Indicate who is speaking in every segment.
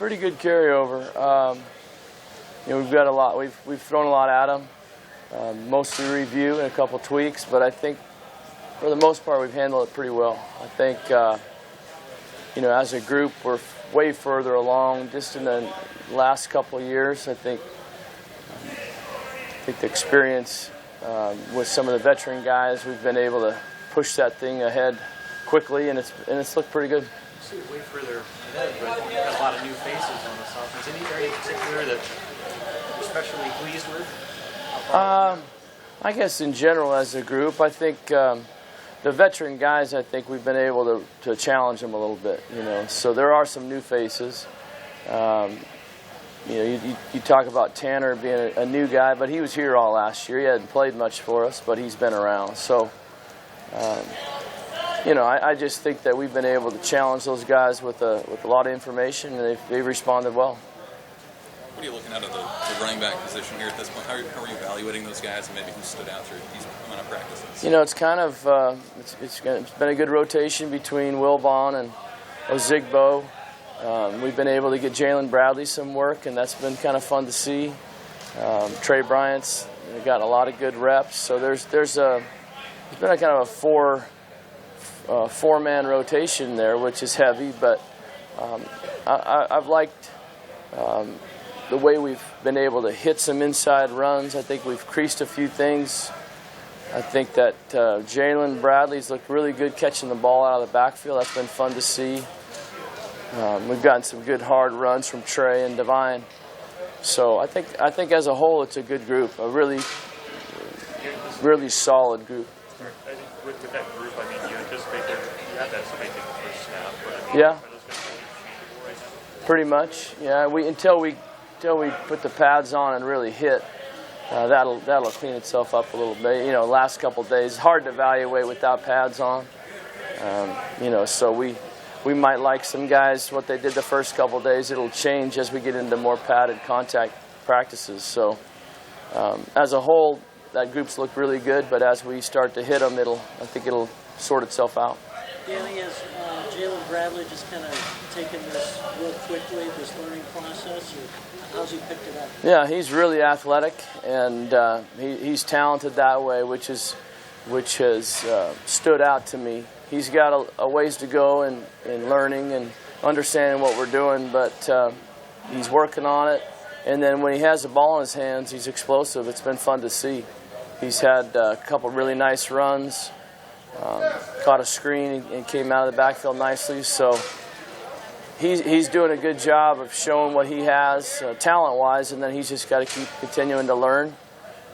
Speaker 1: pretty good carryover. We've got a lot. We've thrown a lot at them, mostly review and a couple tweaks, but I think for the most part we've handled it pretty well. I think as a group we're way further along just in the last couple of years. I think the experience with some of the veteran guys, we've been able to push that thing ahead quickly, and it's looked pretty good.
Speaker 2: You see way further ahead, but you've got a lot of new faces on this offense. Any area in particular that you're especially pleased with?
Speaker 1: I guess in general as a group, I think the veteran guys, I think we've been able to challenge them a little bit. So there are some new faces. You talk about Tanner being a new guy, but he was here all last year. He hadn't played much for us, but he's been around. So, I just think that we've been able to challenge those guys with a lot of information, and they've responded well.
Speaker 3: What are you looking at the running back position here at this point? How are you evaluating those guys, and maybe who stood out through these amount of practices?
Speaker 1: It's kind of it's been a good rotation between Wilbon and Ozigbo. We've been able to get Jaylen Bradley some work, and that's been kind of fun to see. Trey Bryant's got a lot of good reps, so there's been a kind of a four-man rotation there, which is heavy, but I've liked the way we've been able to hit some inside runs. I think we've creased a few things. I think that Jaylen Bradley's looked really good catching the ball out of the backfield. That's been fun to see. We've gotten some good hard runs from Trey and Devine. So I think as a whole it's a good group, a really solid group.
Speaker 4: I think with that group, you anticipate that you have that somebody taking the first snap, but
Speaker 1: yeah,
Speaker 4: are those guys interchangeable right now?
Speaker 1: Pretty much. Yeah, until we put the pads on and really hit, that'll clean itself up a little bit. Last couple of days, hard to evaluate without pads on. So we might like some guys what they did the first couple of days. It'll change as we get into more padded contact practices. So as a whole, that group's looked really good, but as we start to hit them, I think it'll sort itself out.
Speaker 5: Danny, has Jaylen Bradley just kind of taken this real quickly, this learning process, or how's he picked it up?
Speaker 1: Yeah, he's really athletic, and he's talented that way, which has stood out to me. He's got a ways to go in learning and understanding what we're doing, but he's working on it. And then when he has the ball in his hands, he's explosive. It's been fun to see. He's had a couple really nice runs, caught a screen and came out of the backfield nicely. So he's doing a good job of showing what he has talent-wise, and then he's just got to keep continuing to learn.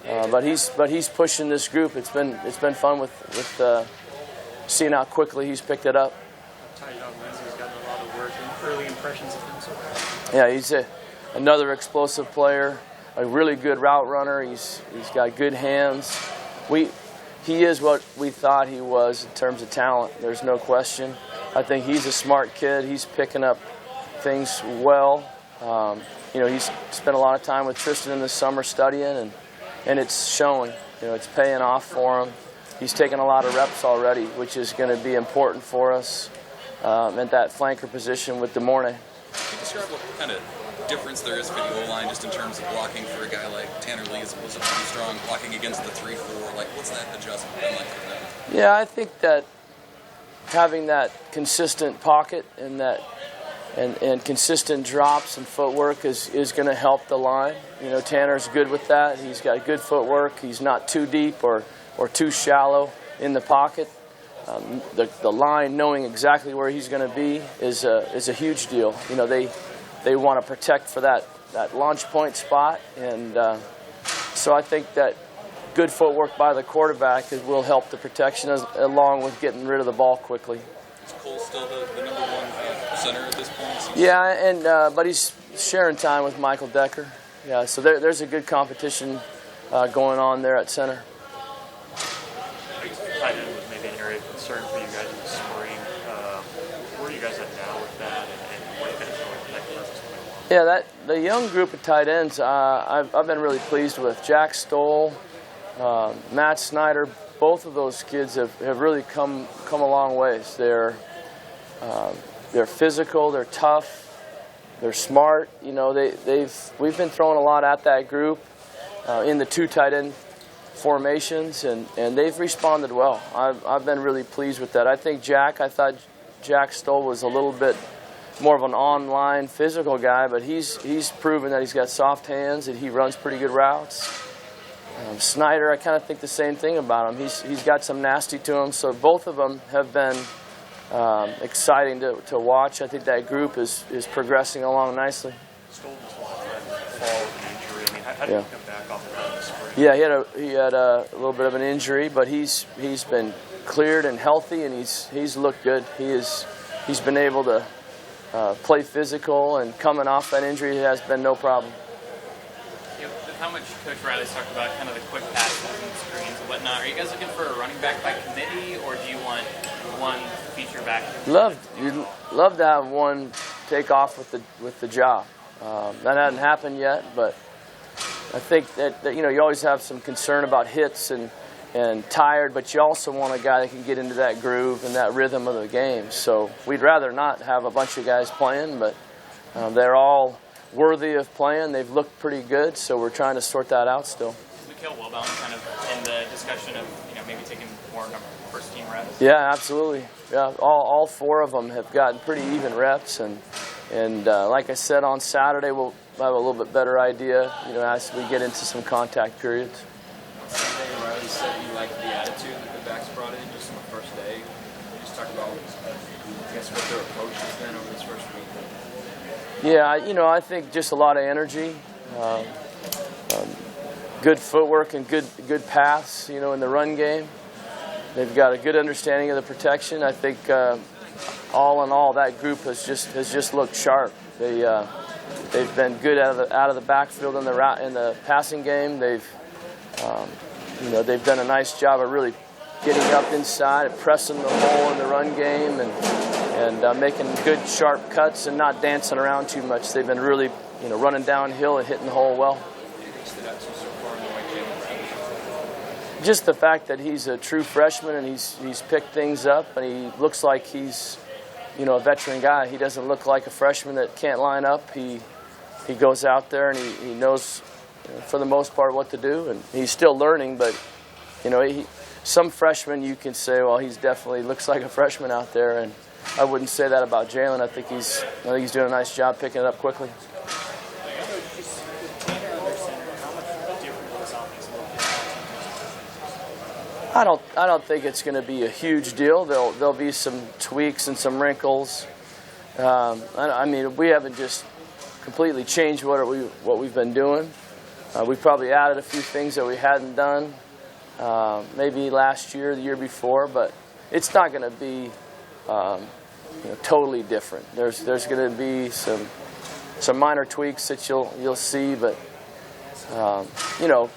Speaker 1: But he's pushing this group. It's been fun with seeing how quickly he's picked it up.
Speaker 2: Tight end Lindsey's gotten a lot of work. Early impressions of him so far?
Speaker 1: Yeah, he's another explosive player, a really good route runner. He's got good hands. He is what we thought he was in terms of talent. There's no question. I think he's a smart kid. He's picking up things well. He's spent a lot of time with Tristan in the summer studying, and it's showing. It's paying off for him. He's taken a lot of reps already, which is going to be important for us at that flanker position with DeMornay.
Speaker 3: Can you describe what kind of difference there is for the O-line just in terms of blocking for a guy like Tanner Lee was pretty strong, blocking against the 3-4? What's that adjustment been like for them?
Speaker 1: Yeah, I think that having that consistent pocket and consistent drops and footwork is going to help the line. Tanner's good with that. He's got good footwork. He's not too deep or too shallow in the pocket. The line knowing exactly where he's going to be is a huge deal. They want to protect for that launch point spot, and so I think that good footwork by the quarterback will help the protection along with getting rid of the ball quickly.
Speaker 3: Is Cole still the number one center at this point?
Speaker 1: Yeah, but he's sharing time with Michael Decker. Yeah, so there's a good competition going on there at center.
Speaker 4: Tight end was maybe an area of concern for you guys in the spring. Where are you guys at now with that, and what are you going to show with that class coming along?
Speaker 1: Yeah, the young group of tight ends I've been really pleased with. Jack Stoll, Matt Snyder, both of those kids have really come a long ways. They're physical, they're tough, They're smart. You know, we've been throwing a lot at that group in the 2 tight end formations, and they've responded well. I've been really pleased with that. I thought Jack Stoll was a little bit more of an online physical guy, but he's proven that he's got soft hands and he runs pretty good routes. Snyder, I kind of think the same thing about him. He's got some nasty to him, so both of them have been exciting to watch. I think that group is progressing along nicely.
Speaker 4: Stoll just lost that fall with an injury. I mean, how did he come back off of that in the spring?
Speaker 1: Yeah, he had a little bit of an injury, but he's been cleared and healthy, and he's looked good. He's been able to play physical, and coming off that injury has been no problem.
Speaker 6: With how much Coach Riley's talked about kind of the quick passes and screens and whatnot, are you guys looking for a running back by committee, or do you want one feature back?
Speaker 1: You'd love to have one take off with the job. That hasn't happened yet, but I think that you know, you always have some concern about hits and tired, but you also want a guy that can get into that groove and that rhythm of the game. So we'd rather not have a bunch of guys playing, but they're all worthy of playing. They've looked pretty good, so we're trying to sort that out still.
Speaker 6: Mikhail Wilbon kind of in the discussion of, you know, maybe taking more first team reps?
Speaker 1: Yeah, absolutely. Yeah, all 4 of them have gotten pretty even reps, and like I said, on Saturday we'll have a little bit better idea, you know, as we get into some contact periods.
Speaker 7: Sunday, Riley said he liked the attitude that the backs brought in just on the first day. Can you just talk about, I guess, what their approach has been over this first week?
Speaker 1: Yeah, you know, I think just a lot of energy, good footwork and good paths, you know, in the run game. They've got a good understanding of the protection. I think all in all, that group has just looked sharp. They've been good out of the backfield in the passing game. You know, they've done a nice job of really getting up inside and pressing the hole in the run game and making good sharp cuts and not dancing around too much. They've been really, you know, running downhill and hitting the hole well. Just the fact that he's a true freshman and he's picked things up, and he looks like he's, you know, a veteran guy. He doesn't look like a freshman that can't line up. He goes out there and he knows, for the most part, what to do, and he's still learning. But you know, some freshmen you can say, well, he's definitely looks like a freshman out there, and I wouldn't say that about Jaylen. I think he's doing a nice job picking it up quickly. I don't think it's going to be a huge deal. There'll be some tweaks and some wrinkles. I mean, we haven't just completely changed what we've been doing. We probably added a few things that we hadn't done maybe last year, the year before, but it's not going to be you know, totally different. There's going to be some minor tweaks that you'll see, but you know,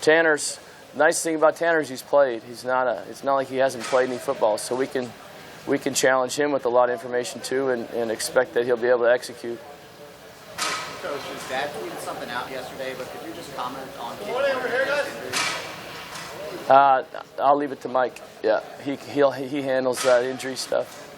Speaker 1: Tanner's. Nice thing about Tanner is he's played. It's not like he hasn't played any football, so we can challenge him with a lot of information too, and expect that he'll be able to execute.
Speaker 8: Coach, his dad tweeted something out yesterday, but could you just comment on
Speaker 1: I'll leave it to Mike. Yeah, he handles that injury stuff.